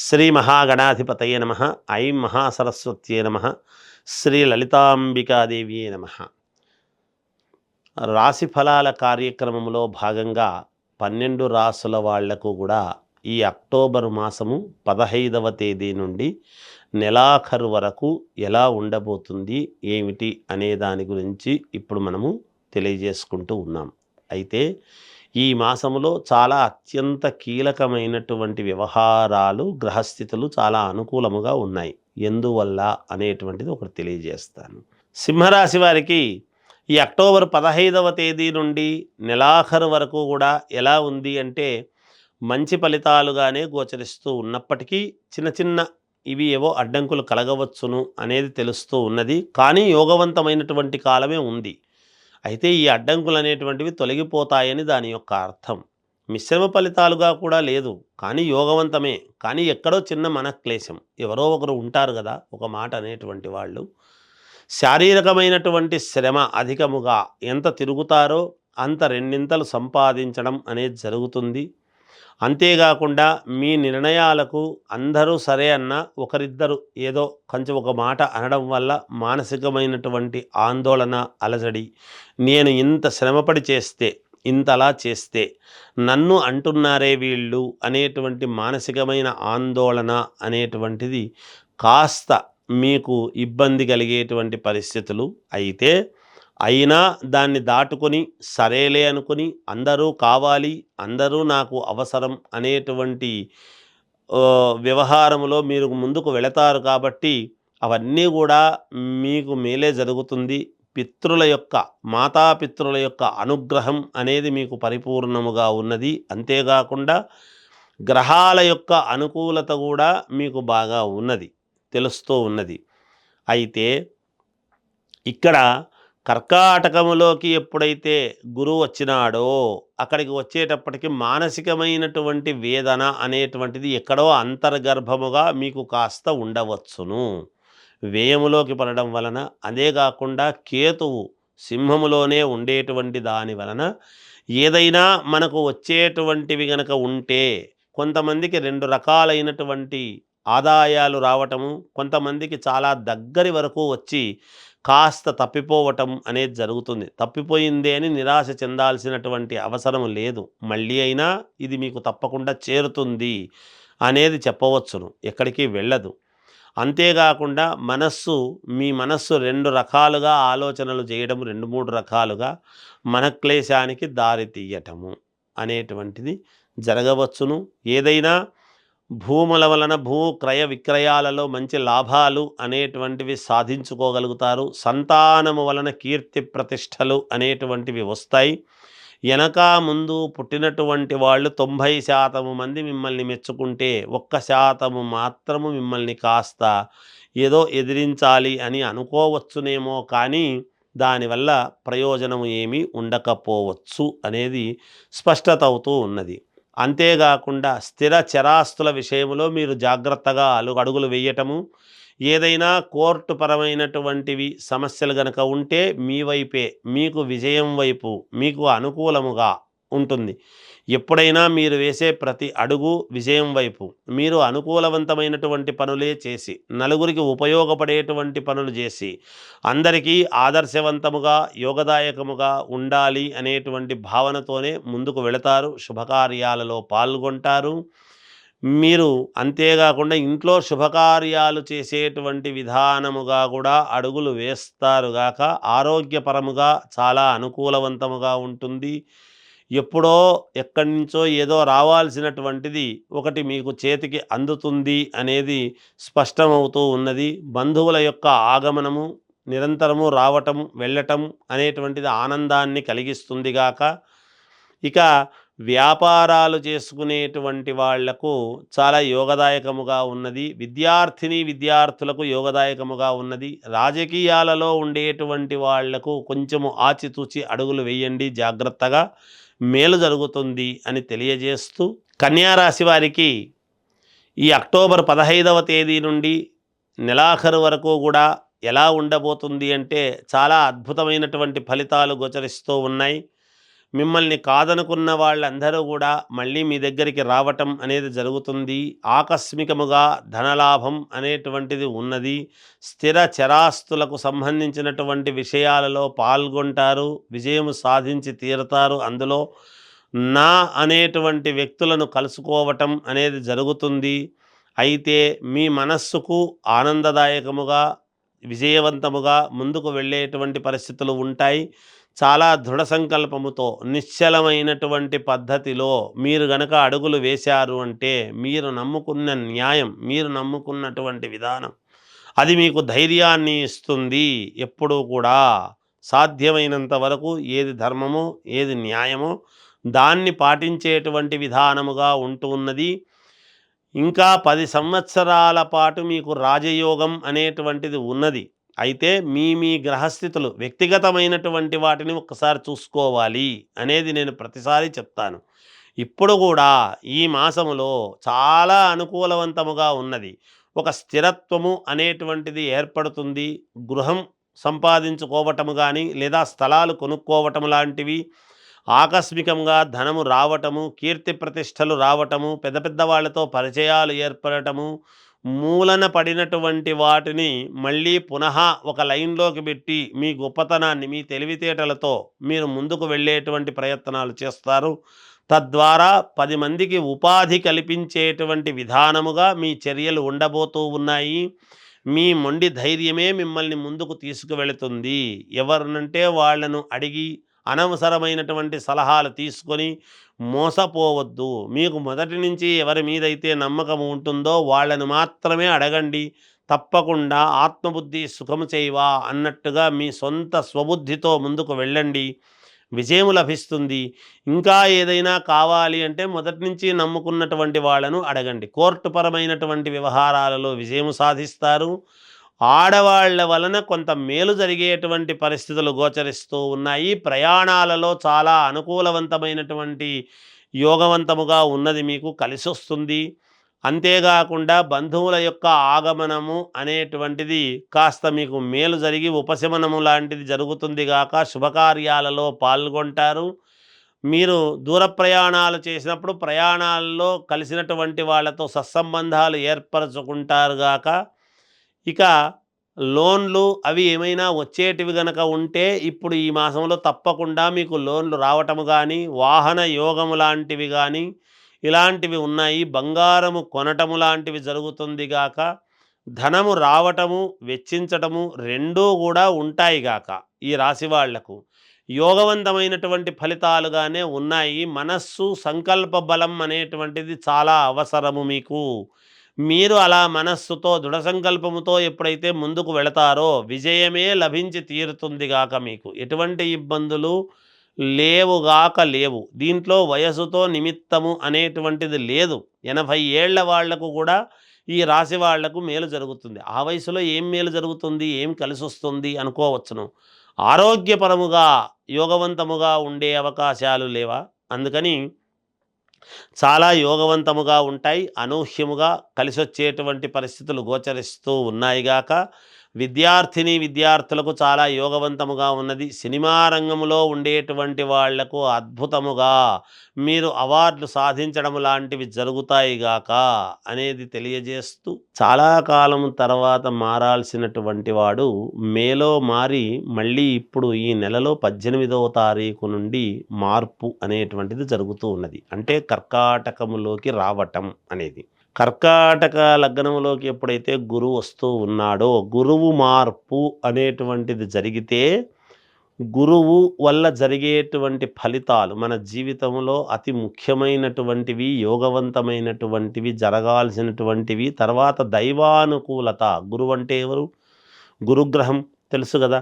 శ్రీ మహాగణాధిపతయే నమ. ఐం మహాసరస్వత్యే నమ. శ్రీ లలితాంబికాదేవియే నమ. రాశి ఫలాల కార్యక్రమంలో భాగంగా 12 రాసుల వాళ్లకు కూడా ఈ అక్టోబర్ మాసము 15వ తేదీ నుండి నెలాఖరు వరకు ఎలా ఉండబోతుంది ఏమిటి అనే దాని గురించి ఇప్పుడు మనము తెలియజేసుకుంటూ ఉన్నాం. అయితే ఈ మాసములో చాలా అత్యంత కీలకమైనటువంటి వ్యవహారాలు, గ్రహస్థితులు చాలా అనుకూలముగా ఉన్నాయి. ఎందువల్ల అనేటువంటిది ఒకటి తెలియజేస్తాను. సింహరాశి వారికి ఈ అక్టోబర్ 15వ తేదీ నుండి నెలాఖరు వరకు కూడా ఎలా ఉంది అంటే మంచి ఫలితాలుగానే గోచరిస్తూ ఉన్నప్పటికీ చిన్న చిన్న ఇవి ఏవో అడ్డంకులు కలగవచ్చును అనేది తెలుస్తూ ఉన్నది. కానీ యోగవంతమైనటువంటి కాలమే ఉంది. అయితే ఈ అడ్డంకులు అనేటువంటివి తొలగిపోతాయని దాని యొక్క అర్థం. మిశ్రమ ఫలితాలుగా కూడా లేదు, కానీ యోగవంతమే. కానీ ఎక్కడో చిన్న మనక్లేశం, ఎవరో ఒకరు ఉంటారు కదా ఒక మాట అనేటువంటి వాళ్ళు. శారీరకమైనటువంటి శ్రమ అధికముగా ఎంత తిరుగుతారో అంత రెండింతలు సంపాదించడం అనేది జరుగుతుంది. అంతేకాకుండా మీ నిర్ణయాలకు అందరూ సరే అన్న ఒకరిద్దరు ఏదో కొంచెం ఒక మాట అనడం వల్ల మానసికమైనటువంటి ఆందోళన, అలజడి, నేను ఇంత శ్రమపడి చేస్తే, ఇంతలా చేస్తే నన్ను అంటున్నారే వీళ్ళు అనేటువంటి మానసికమైన ఆందోళన అనేటువంటిది కాస్త మీకు ఇబ్బంది కలిగేటువంటి పరిస్థితులు. అయినా దాన్ని దాటుకొని సరేలే అనుకుని అందరూ కావాలి, అందరూ నాకు అవసరం అనేటువంటి వ్యవహారంలో మీరు ముందుకు వెళతారు. కాబట్టి అవన్నీ కూడా మీకు మేలే జరుగుతుంది. పితృల యొక్క, మాతాపితృల యొక్క అనుగ్రహం అనేది మీకు పరిపూర్ణముగా ఉన్నది. అంతేకాకుండా గ్రహాల యొక్క అనుకూలత కూడా మీకు బాగా ఉన్నది, తెలుస్తూ ఉన్నది. అయితే ఇక్కడ కర్కాటకములోకి ఎప్పుడైతే గురువు వచ్చినాడో అక్కడికి వచ్చేటప్పటికి మానసికమైనటువంటి వేదన అనేటువంటిది ఎక్కడో అంతర్గర్భముగా మీకు కాస్త ఉండవచ్చును. వ్యయములోకి పడడం వలన, అదే కాకుండా కేతువు సింహములోనే ఉండేటువంటి దాని వలన ఏదైనా మనకు వచ్చేటువంటివి గనక ఉంటే కొంతమందికి 2 రకాలైనటువంటి ఆదాయాలు రావటము, కొంతమందికి చాలా దగ్గరి వరకు వచ్చి కాస్త తప్పిపోవటం అనేది జరుగుతుంది. తప్పిపోయిందే అని నిరాశ చెందాల్సినటువంటి అవసరం లేదు. మళ్ళీ అయినా ఇది మీకు తప్పకుండా చేరుతుంది అనేది చెప్పవచ్చును, ఎక్కడికి వెళ్ళదు. అంతేకాకుండా మీ మనస్సు 2 రకాలుగా ఆలోచనలు చేయడం, 2-3 రకాలుగా మనక్లేశానికి దారి తీయటము అనేటువంటిది జరగవచ్చును. ఏదైనా భూముల వలన భూ క్రయ విక్రయాలలో మంచి లాభాలు అనేటువంటివి సాధించుకోగలుగుతారు. సంతానము వలన కీర్తి ప్రతిష్టలు అనేటువంటివి వస్తాయి. వెనక ముందు పుట్టినటువంటి వాళ్ళు 90% మంది మిమ్మల్ని మెచ్చుకుంటే 1% మాత్రము మిమ్మల్ని కాస్త ఏదో ఎదిరించాలి అని అనుకోవచ్చునేమో, కానీ దానివల్ల ప్రయోజనం ఏమీ ఉండకపోవచ్చు అనేది స్పష్టత అవుతూ ఉన్నది. అంతేకాకుండా స్థిర చరాస్తుల విషయంలో మీరు జాగ్రత్తగా అడుగులు వేయటము, ఏదైనా కోర్టు పరమైనటువంటివి సమస్యలు గనక ఉంటే మీ వైపే, మీకు విజయం వైపు మీకు అనుకూలముగా ఉంటుంది. ఎప్పుడైనా మీరు వేసే ప్రతి అడుగు విజయం వైపు, మీరు అనుకూలవంతమైనటువంటి పనులే చేసి, నలుగురికి ఉపయోగపడేటువంటి పనులు చేసి, అందరికీ ఆదర్శవంతముగా యోగదాయకముగా ఉండాలి అనేటువంటి భావనతోనే ముందుకు వెళతారు. శుభకార్యాలలో పాల్గొంటారు మీరు. అంతేకాకుండా ఇంట్లో శుభకార్యాలు చేసేటువంటి విధానముగా కూడా అడుగులు వేస్తారు గాక ఆరోగ్యపరముగా చాలా అనుకూలవంతముగా ఉంటుంది. ఎప్పుడో ఎక్కడి నుంచో ఏదో రావాల్సినటువంటిది ఒకటి మీకు చేతికి అందుతుంది అనేది స్పష్టమవుతూ ఉన్నది. బంధువుల యొక్క ఆగమనము, నిరంతరము రావటం వెళ్ళటం అనేటువంటిది ఆనందాన్ని కలిగిస్తుంది గాక. ఇక వ్యాపారాలు చేసుకునేటువంటి వాళ్లకు చాలా యోగదాయకముగా ఉన్నది. విద్యార్థులకు యోగదాయకముగా ఉన్నది. రాజకీయాలలో ఉండేటువంటి వాళ్లకు కొంచెము ఆచితూచి అడుగులు వేయండి, జాగ్రత్తగా మేలు జరుగుతుంది అని తెలియజేస్తూ, కన్యారాశి వారికి ఈ అక్టోబర్ 15వ తేదీ నుండి నెలాఖరు వరకు కూడా ఎలా ఉండబోతుంది అంటే చాలా అద్భుతమైనటువంటి ఫలితాలు గోచరిస్తూ ఉన్నాయి. మిమ్మల్ని కాదనుకున్న వాళ్ళందరూ కూడా మళ్ళీ మీ దగ్గరికి రావటం అనేది జరుగుతుంది. ఆకస్మికముగా ధనలాభం అనేటువంటిది ఉన్నది. స్థిర చరాస్తులకు సంబంధించినటువంటి విషయాలలో పాల్గొంటారు. విజయము సాధించి తీరుతారు. అందులో నా అనేటువంటి వ్యక్తులను కలుసుకోవటం అనేది జరుగుతుంది. అయితే మీ మనస్సుకు ఆనందదాయకముగా, విజయవంతముగా ముందుకు వెళ్ళేటువంటి పరిస్థితులు ఉంటాయి. చాలా దృఢ సంకల్పముతో, నిశ్చలమైనటువంటి పద్ధతిలో మీరు గనక అడుగులు వేశారు అంటే, మీరు నమ్ముకున్న న్యాయం, మీరు నమ్ముకున్నటువంటి విధానం అది మీకు ధైర్యాన్ని ఇస్తుంది. ఎప్పుడూ కూడా సాధ్యమైనంత వరకు ఏది ధర్మమో, ఏది న్యాయమో దాన్ని పాటించేటువంటి విధానముగా ఉంటూ ఉన్నది. ఇంకా 10 సంవత్సరాల పాటు మీకు రాజయోగం అనేటువంటిది ఉన్నది. అయితే మీ గ్రహస్థితులు వ్యక్తిగతమైనటువంటి వాటిని ఒక్కసారి చూసుకోవాలి అనేది నేను ప్రతిసారి చెప్తాను. ఇప్పుడు కూడా ఈ మాసములో చాలా అనుకూలవంతముగా ఉన్నది. ఒక స్థిరత్వము అనేటువంటిది ఏర్పడుతుంది. గృహం సంపాదించుకోవటము గానీ, లేదా స్థలాలు కొనుక్కోవటం లాంటివి, ఆకస్మికంగా ధనము రావటము, కీర్తి ప్రతిష్టలు రావటము, పెద్ద పెద్ద వాళ్ళతో పరిచయాలు ఏర్పడటము, మూలన పడినటువంటి వాటిని మళ్ళీ పునః ఒక లైన్‌లోకి పెట్టి మీ గొప్పతనాన్ని మీ తెలివితేటలతో మీరు ముందుకు వెళ్ళేటువంటి ప్రయత్నాలు చేస్తారు. తద్వారా 10 మందికి ఉపాధి కల్పించేటువంటి విధానముగా మీ చర్యలు ఉండబోతూ ఉన్నాయి. మీ మొండి ధైర్యమే మిమ్మల్ని ముందుకు తీసుకువెళుతుంది. ఎవరినంటే వాళ్ళను అడిగి అనవసరమైనటువంటి సలహాలు తీసుకొని మోసపోవద్దు. మీకు మొదటి నుంచి ఎవరి మీదైతే నమ్మకం ఉంటుందో వాళ్ళని మాత్రమే అడగండి. తప్పకుండా ఆత్మబుద్ధి సుఖము చేయవా అన్నట్టుగా మీ సొంత స్వబుద్ధితో ముందుకు వెళ్ళండి. విజయం లభిస్తుంది. ఇంకా ఏదైనా కావాలి అంటే మొదటి నుంచి నమ్ముకున్నటువంటి వాళ్ళను అడగండి. కోర్టు పరమైనటువంటి వ్యవహారాలలో విజయం సాధిస్తారు. ఆడవాళ్ల వలన కొంత మేలు జరిగేటువంటి పరిస్థితులు గోచరిస్తూ ఉన్నాయి. ప్రయాణాలలో చాలా అనుకూలవంతమైనటువంటి యోగవంతముగా ఉన్నది, మీకు కలిసొస్తుంది. అంతేకాకుండా బంధువుల యొక్క ఆగమనము అనేటువంటిది కాస్త మీకు మేలు జరిగి ఉపశమనము లాంటిది జరుగుతుంది గాక శుభకార్యాలలో పాల్గొంటారు. మీరు దూర ప్రయాణాలు చేసినప్పుడు ప్రయాణాల్లో కలిసినటువంటి వాళ్ళతో సత్సంబంధాలు ఏర్పరచుకుంటారు గాక. ఇక లోన్లు అవి ఏమైనా వచ్చేటివి గనక ఉంటే ఇప్పుడు ఈ మాసంలో తప్పకుండా మీకు లోన్లు రావటము గానీ, వాహన యోగము లాంటివి గానీ ఇలాంటివి ఉన్నాయి. బంగారము కొనటము లాంటివి జరుగుతుంది గాక. ధనము రావటము, వెచ్చించటము రెండూ కూడా ఉంటాయి గాక. ఈ రాశి వాళ్లకు యోగవంతమైనటువంటి ఫలితాలుగానే ఉన్నాయి. మనస్సు సంకల్ప బలం అనేటువంటిది చాలా అవసరము మీకు. మీరు అలా మనస్సుతో దృఢ సంకల్పముతో ఎప్పుడైతే ముందుకు వెళతారో విజయమే లభించి తీరుతుంది గాక. మీకు ఎటువంటి ఇబ్బందులు లేవుగాక లేవు. దీంట్లో వయసుతో నిమిత్తము అనేటువంటిది లేదు. 80 ఏళ్ల వాళ్లకు కూడా ఈ రాశి వాళ్లకు మేలు జరుగుతుంది. ఆ వయసులో ఏం మేలు జరుగుతుంది, ఏం కలిసొస్తుంది అనుకోవచ్చును. ఆరోగ్యపరముగా యోగవంతముగా ఉండే అవకాశాలు లేవా? అందుకని చాలా యోగవంతముగా ఉంటాయి. అనూహ్యముగా కలిసొచ్చేటువంటి పరిస్థితులు గోచరిస్తూ ఉన్నాయి గాక. విద్యార్థిని విద్యార్థులకు చాలా యోగవంతముగా ఉన్నది. సినిమా రంగంలో ఉండేటువంటి వాళ్లకు అద్భుతముగా మీరు అవార్డులు సాధించడం లాంటివి జరుగుతాయి గాక అనేది తెలియజేస్తూ, చాలా కాలం తర్వాత మారాల్సినటువంటి వాడు మేలో మారి మళ్ళీ ఇప్పుడు ఈ నెలలో 18వ తారీఖు నుండి మార్పు అనేటువంటిది జరుగుతూ ఉన్నది. అంటే కర్కాటకములోకి రావటం అనేది. కర్కాటక లగ్నములోకి ఎప్పుడైతే గురువు వస్తూ ఉన్నాడో, గురువు మార్పు అనేటువంటిది జరిగితే గురువు వల్ల జరిగేటువంటి ఫలితాలు మన జీవితంలో అతి ముఖ్యమైనటువంటివి, యోగవంతమైనటువంటివి, జరగాల్సినటువంటివి. తర్వాత దైవానుకూలత. గురువు అంటే ఎవరు? గురుగ్రహం తెలుసు కదా.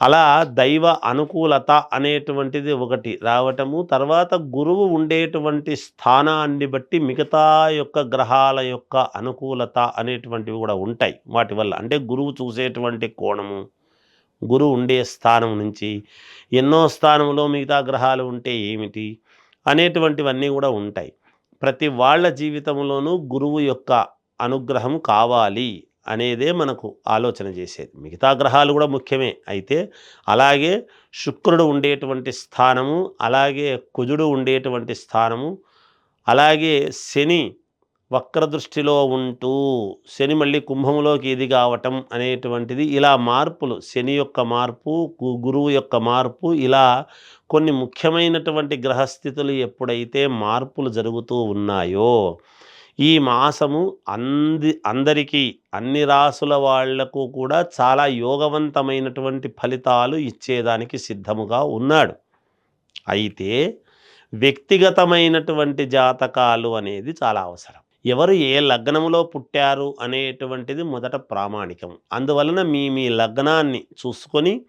అలా దైవ అనుకూలత అనేటువంటిది ఒకటి రావటము. తర్వాత గురువు ఉండేటువంటి స్థానాన్ని బట్టి మిగతా యొక్క గ్రహాల యొక్క అనుకూలత అనేటువంటివి కూడా ఉంటాయి. వాటి వల్ల అంటే గురువు చూసేటువంటి కోణము, గురువు ఉండే స్థానం నుంచి ఎన్నో స్థానంలో మిగతా గ్రహాలు ఉంటే ఏమిటి అనేటువంటివన్నీ కూడా ఉంటాయి. ప్రతి వాళ్ళ జీవితంలోనూ గురువు యొక్క అనుగ్రహం కావాలి. అనేదే మనకు ఆలోచన చేసేది. మిగతా గ్రహాలు కూడా ముఖ్యమే. అయితే అలాగే శుక్రుడు ఉండేటువంటి స్థానము, అలాగే కుజుడు ఉండేటువంటి స్థానము, అలాగే శని వక్రదృష్టిలో ఉంటూ శని మళ్ళీ కుంభంలోకి ఇది కావటం అనేటువంటిది, ఇలా మార్పులు, శని యొక్క మార్పు, గురువు యొక్క మార్పు, ఇలా కొన్ని ముఖ్యమైనటువంటి గ్రహస్థితులు ఎప్పుడైతే మార్పులు జరుగుతూ ఉన్నాయో ఈ మాసము అందరికీ, అన్ని రాసుల వాళ్లకు కూడా చాలా యోగవంతమైనటువంటి ఫలితాలు ఇచ్చేదానికి సిద్ధముగా ఉన్నాడు. అయితే వ్యక్తిగతమైనటువంటి జాతకాలు అనేది చాలా అవసరం. ఎవరు ఏ లగ్నములో పుట్టారు అనేటువంటిది మొదట ప్రామాణికం. అందువలన మీ మీ లగ్నాన్ని చూసుకొని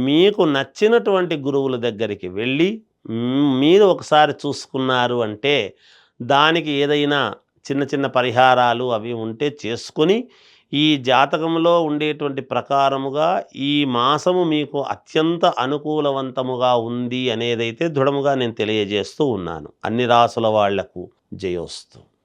మీకు నచ్చినటువంటి గురువుల దగ్గరికి వెళ్ళి మీరు ఒకసారి చూసుకున్నారు అంటే దానికి ఏదైనా చిన్న చిన్న పరిహారాలు అవి ఉంటే చేసుకొని ఈ జాతకంలో ఉండేటువంటి ప్రకారముగా ఈ మాసము మీకు అత్యంత అనుకూలవంతముగా ఉంది అనేదైతే దృఢముగా నేను తెలియజేస్తూ ఉన్నాను. అన్ని రాసుల వాళ్లకు జయోస్తు.